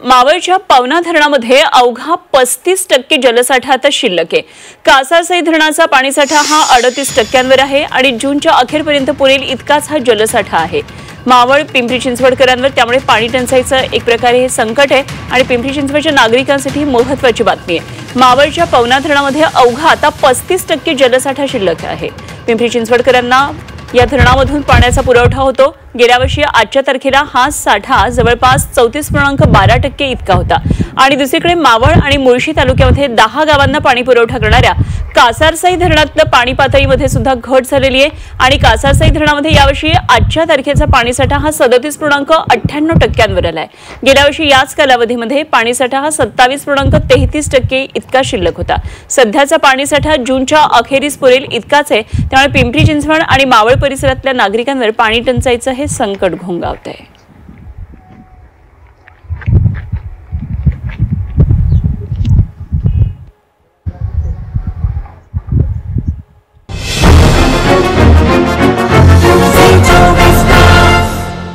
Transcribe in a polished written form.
मावळच्या पवना धरणामध्ये अवघा 35% जलसाठा आता शिल्लक आहे। कासारसई धरणाचा पाणीसाठा हा 38% आहे आणि जूनच्या अखेरपर्यंत पुरेल इतकाच हा जलसाठा आहे। मावळ पिंपरी चिंचवडकरांवर त्यामुळे पाणी टंचाईचं एक प्रकारे हे संकट आहे आणि पिंपरी चिंचवडच्या नागरिकांसाठी महत्त्वाची बातमी आहे। मावळच्या पवना धरणामध्ये अवघा आता 35% जलसाठा शिल्लक आहे। पिंपरी चिंचवडकरांना या धरणामधून पाण्याचा पुरवठा होतो। गेल्या वर्षी आजच्या तारखेला हा साठा जवळपास 34.12% इतका होता आणि दुसरीकडे मावळ आणि मुळशी तालुक्यामध्ये 10 गावांना पाणी पुरवठा करणाऱ्या कासारसई धरणातल्या पाणी पातळीमध्ये सुद्धा घट झालेली आहे आणि कासारसई धरणामध्ये यावर्षी आजच्या तारखेचा पाणीसाठा हा 37.98% आलाय। गेल्या वर्षी याच कालावधीमध्ये पाणीसाठा हा 27.33% इतका शिल्लक होता। सध्याचा पाणीसाठा जूनच्या अखेरीस पुरेल इतकाच आहे, त्यामुळे पिंपरी चिंचवड आणि मावळ परिसरातल्या नागरिकांवर पाणी टंचाईचं हे संकट घोंगावत आहे।